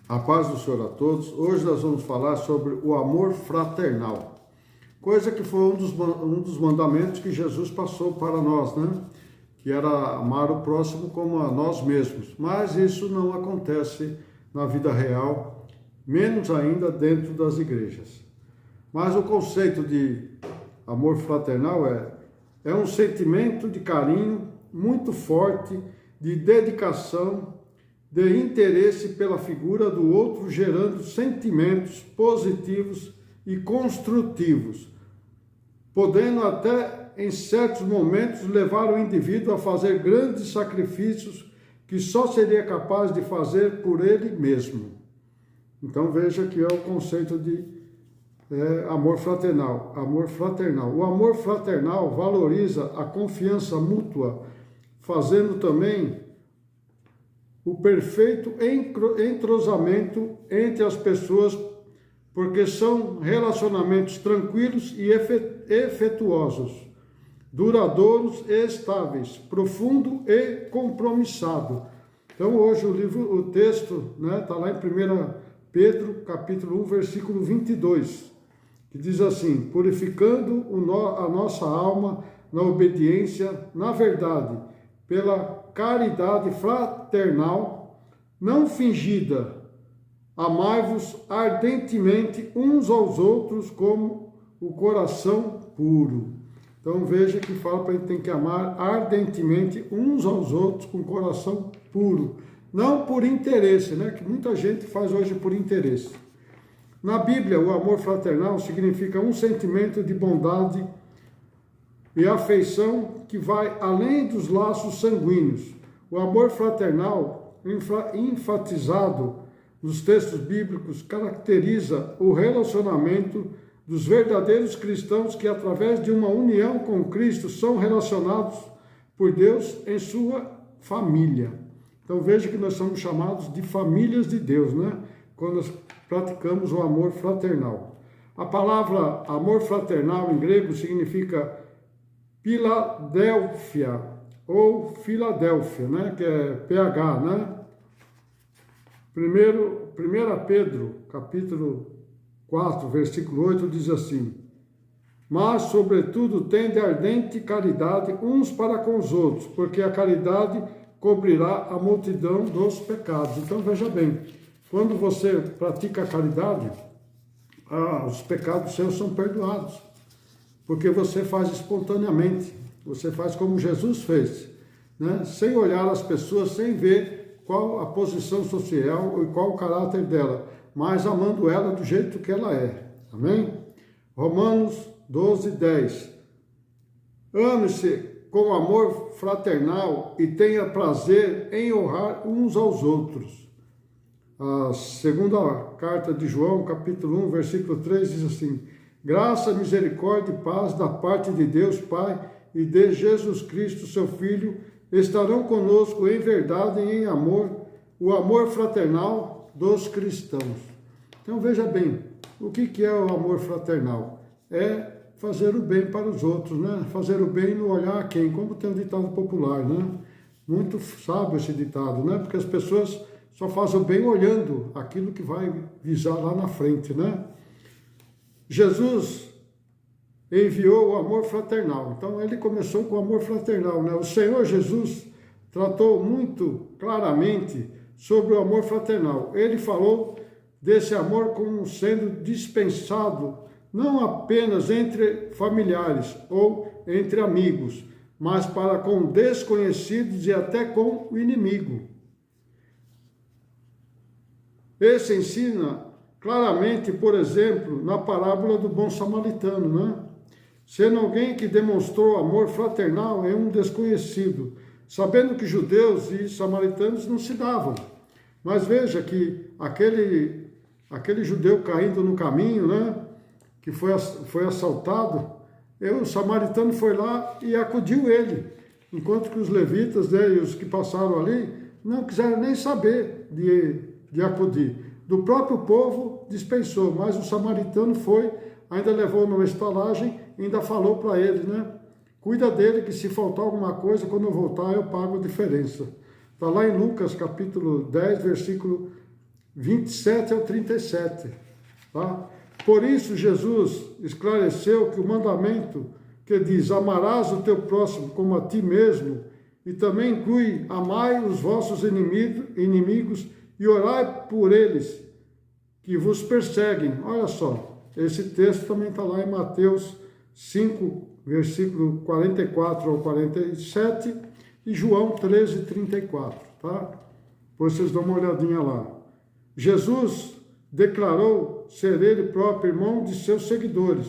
A paz do Senhor a todos. Hoje nós vamos falar sobre o amor fraternal, coisa que foi um dos mandamentos que Jesus passou para nós, né? Que era amar o próximo como a nós mesmos. Mas isso não acontece na vida real, menos ainda dentro das igrejas. Mas o conceito de amor fraternal é um sentimento de carinho muito forte, de dedicação, de interesse pela figura do outro, gerando sentimentos positivos e construtivos, podendo até, em certos momentos, levar o indivíduo a fazer grandes sacrifícios que só seria capaz de fazer por ele mesmo. Então veja que é o conceito de amor fraternal. Amor fraternal. O amor fraternal valoriza a confiança mútua, fazendo também o perfeito entrosamento entre as pessoas, porque são relacionamentos tranquilos e efetuosos, duradouros e estáveis, profundo e compromissado. Então hoje o texto está lá em 1 Pedro, capítulo 1, versículo 22, que diz assim: purificando a nossa alma na obediência, na verdade, pela caridade fraternal, não fingida, amai-vos ardentemente uns aos outros como o coração puro. Então veja que fala para a gente tem que amar ardentemente uns aos outros com o coração puro, não por interesse, né? Que muita gente faz hoje por interesse. Na Bíblia, o amor fraternal significa um sentimento de bondade e afeição que vai além dos laços sanguíneos. O amor fraternal, enfatizado nos textos bíblicos, caracteriza o relacionamento dos verdadeiros cristãos que, através de uma união com Cristo, são relacionados por Deus em sua família. Então veja que nós somos chamados de famílias de Deus, né? Quando nós praticamos o amor fraternal. A palavra amor fraternal em grego significa Filadélfia, ou Filadélfia, né? Que é PH, né? 1 Pedro, capítulo 4, versículo 8, diz assim: mas, sobretudo, tende ardente caridade uns para com os outros, porque a caridade cobrirá a multidão dos pecados. Então, veja bem, quando você pratica a caridade, os pecados seus são perdoados, porque você faz espontaneamente, você faz como Jesus fez, né? Sem olhar as pessoas, sem ver qual a posição social e qual o caráter dela, mas amando ela do jeito que ela é. Amém? Romanos 12, 10. Ame-se com amor fraternal e tenha prazer em honrar uns aos outros. A segunda carta de João, capítulo 1, versículo 3, diz assim: graça, misericórdia e paz da parte de Deus Pai e de Jesus Cristo, seu Filho, estarão conosco em verdade e em amor, o amor fraternal dos cristãos. Então veja bem, o que é o amor fraternal? É fazer o bem para os outros, né? Fazer o bem no olhar a quem? Como tem um ditado popular, né? Muito sábio esse ditado, né? Porque as pessoas só fazem o bem olhando aquilo que vai visar lá na frente, né? Jesus enviou o amor fraternal. Então ele começou com o amor fraternal, né? O Senhor Jesus tratou muito claramente sobre o amor fraternal. Ele falou desse amor como sendo dispensado não apenas entre familiares ou entre amigos, mas para com desconhecidos e até com o inimigo. Esse ensina claramente, por exemplo, na parábola do bom samaritano, né? Sendo alguém que demonstrou amor fraternal em um desconhecido, sabendo que judeus e samaritanos não se davam. Mas veja que aquele judeu caindo no caminho, né? Que foi assaltado, o samaritano foi lá e acudiu ele, enquanto que os levitas, né, e os que passaram ali não quiseram nem saber de acudir. Do próprio povo dispensou, mas o samaritano foi, ainda levou numa estalagem e ainda falou para ele, né? Cuida dele que se faltar alguma coisa, quando eu voltar eu pago a diferença. Está lá em Lucas capítulo 10, versículo 27 ao 37. Tá? Por isso, Jesus esclareceu que o mandamento que diz: amarás o teu próximo como a ti mesmo, e também inclui: amai os vossos inimigos e orai por eles que vos perseguem. Olha só, esse texto também está lá em Mateus 5, versículo 44 ao 47 e João 13, 34, tá? Depois vocês dão uma olhadinha lá. Jesus declarou ser ele próprio irmão de seus seguidores,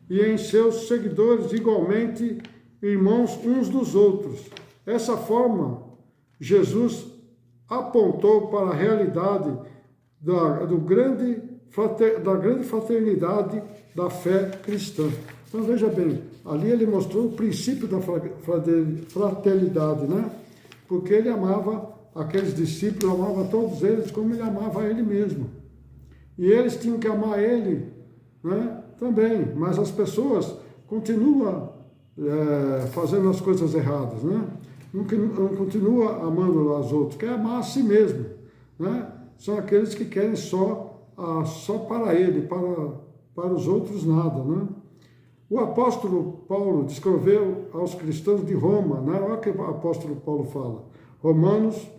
e em seus seguidores igualmente irmãos uns dos outros. Dessa forma, Jesus apontou para a realidade da grande fraternidade da fé cristã. Então veja bem, ali ele mostrou o princípio da fraternidade, né? Porque ele amava aqueles discípulos, amava todos eles como ele amava ele mesmo. E eles tinham que amar ele, né? Também, mas as pessoas continuam fazendo as coisas erradas, né? Não continua amando as outras, quer amar a si mesmo, né? São aqueles que querem só para ele, para os outros nada, né? O apóstolo Paulo descreveu aos cristãos de Roma, né? Olha o que o apóstolo Paulo fala, Romanos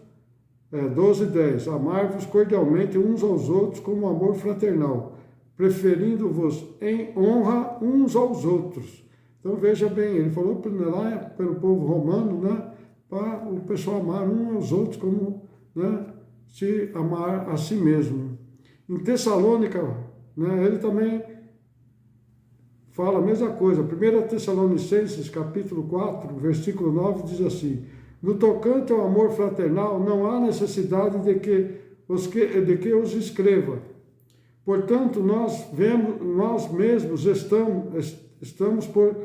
12:10, amai-vos cordialmente uns aos outros como amor fraternal, preferindo-vos em honra uns aos outros. Então veja bem, ele falou lá pelo povo romano, né? Para o pessoal amar uns aos outros como, né? Se amar a si mesmo. Em Tessalônica, né? Ele também fala a mesma coisa. 1 Tessalonicenses, capítulo 4, versículo 9, diz assim: no tocante ao amor fraternal, não há necessidade de que os escreva. Portanto, nós mesmos estamos por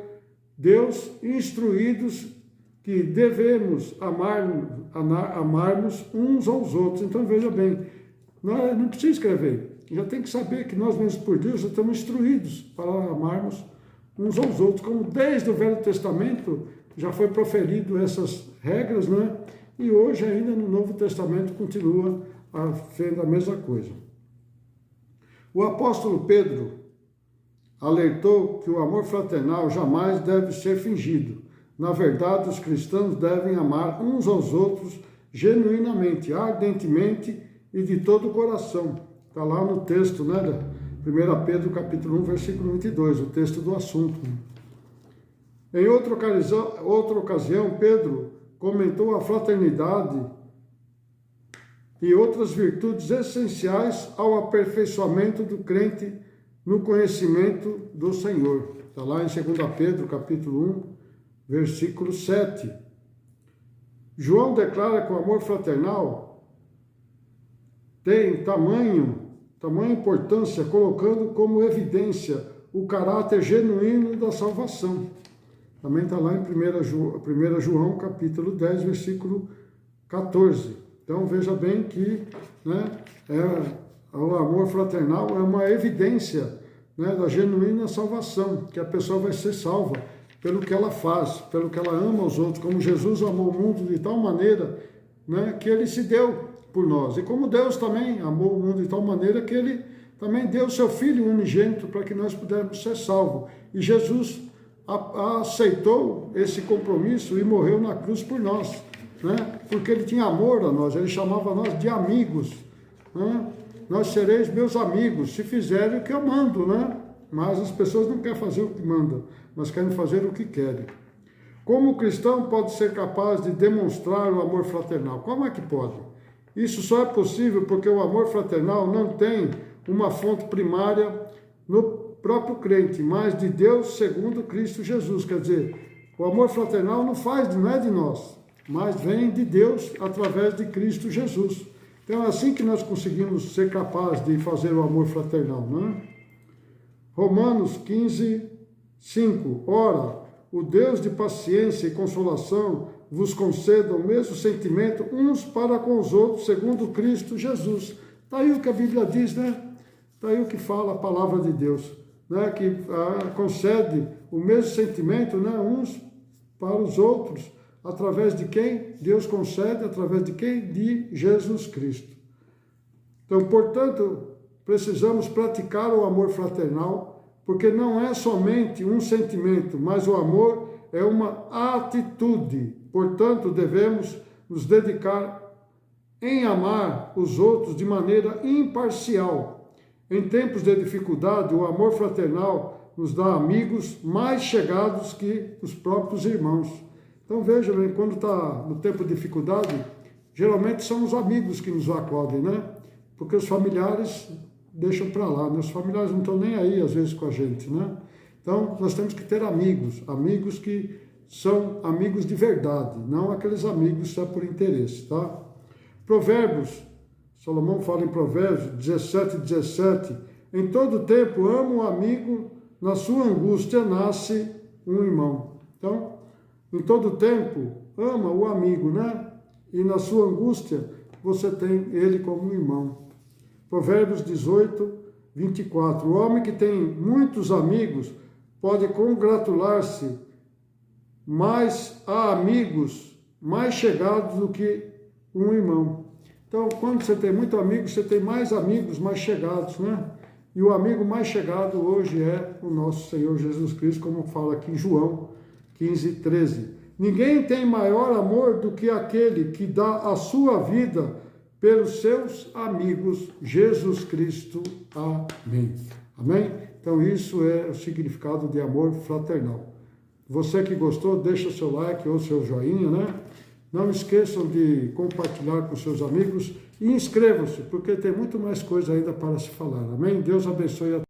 Deus instruídos que devemos amarmos uns aos outros. Então, veja bem, nós não precisa escrever. Já tem que saber que nós mesmos por Deus já estamos instruídos para amarmos uns aos outros, como desde o Velho Testamento já foi proferido essas regras, né? E hoje ainda no Novo Testamento continua sendo a mesma coisa. O apóstolo Pedro alertou que o amor fraternal jamais deve ser fingido. Na verdade, os cristãos devem amar uns aos outros genuinamente, ardentemente e de todo o coração. Está lá no texto, né, da 1 Pedro capítulo 1, versículo 22, o texto do assunto. Em outra ocasião, Pedro comentou a fraternidade e outras virtudes essenciais ao aperfeiçoamento do crente no conhecimento do Senhor. Está lá em 2 Pedro capítulo 1, versículo 7. João declara que o amor fraternal tem tamanha importância, colocando como evidência o caráter genuíno da salvação. Também está lá em 1 João, capítulo 10, versículo 14. Então, veja bem que, né, o amor fraternal é uma evidência, né, da genuína salvação, que a pessoa vai ser salva pelo que ela faz, pelo que ela ama aos outros, como Jesus amou o mundo de tal maneira, né, que ele se deu por nós. E como Deus também amou o mundo de tal maneira que ele também deu o seu Filho unigênito para que nós pudéssemos ser salvos. E Jesus aceitou esse compromisso e morreu na cruz por nós, né? Porque ele tinha amor a nós, ele chamava nós de amigos, né? Nós sereis meus amigos, se fizerem o que eu mando, né? Mas as pessoas não querem fazer o que mandam, mas querem fazer o que querem. Como o cristão pode ser capaz de demonstrar o amor fraternal? Como é que pode? Isso só é possível porque o amor fraternal não tem uma fonte primária no próprio crente, mas de Deus segundo Cristo Jesus. Quer dizer, o amor fraternal não é de nós, mas vem de Deus através de Cristo Jesus. Então é assim que nós conseguimos ser capazes de fazer o amor fraternal, não é? Romanos 15, 5. Ora, o Deus de paciência e consolação vos conceda o mesmo sentimento uns para com os outros, segundo Cristo Jesus. Está aí o que a Bíblia diz, né? Está aí o que fala a palavra de Deus, né? Que concede o mesmo sentimento, né? Uns para os outros, através de quem? Deus concede, através de quem? De Jesus Cristo. Então, portanto, precisamos praticar o amor fraternal, porque não é somente um sentimento, mas o amor é uma atitude. Portanto, devemos nos dedicar em amar os outros de maneira imparcial. Em tempos de dificuldade, o amor fraternal nos dá amigos mais chegados que os próprios irmãos. Então veja bem, quando está no tempo de dificuldade, geralmente são os amigos que nos acodem, né? Porque os familiares deixam para lá, né? Os familiares não estão nem aí às vezes com a gente, né? Então nós temos que ter amigos, amigos que são amigos de verdade, não aqueles amigos só por interesse, tá? Provérbios, Salomão fala em Provérbios 17:17, em todo tempo ama o amigo, na sua angústia nasce um irmão. Então, em todo tempo ama o amigo, né? E na sua angústia você tem ele como irmão. Provérbios 18:24, o homem que tem muitos amigos pode congratular-se, mas há amigos mais chegados do que um irmão. Então, quando você tem muito amigo, você tem mais amigos mais chegados, né? E o amigo mais chegado hoje é o nosso Senhor Jesus Cristo, como fala aqui em João 15:13. Ninguém tem maior amor do que aquele que dá a sua vida pelos seus amigos, Jesus Cristo. Amém. Amém? Então, isso é o significado de amor fraternal. Você que gostou, deixa seu like ou seu joinha, né? Não esqueçam de compartilhar com seus amigos e inscrevam-se, porque tem muito mais coisa ainda para se falar. Amém? Deus abençoe a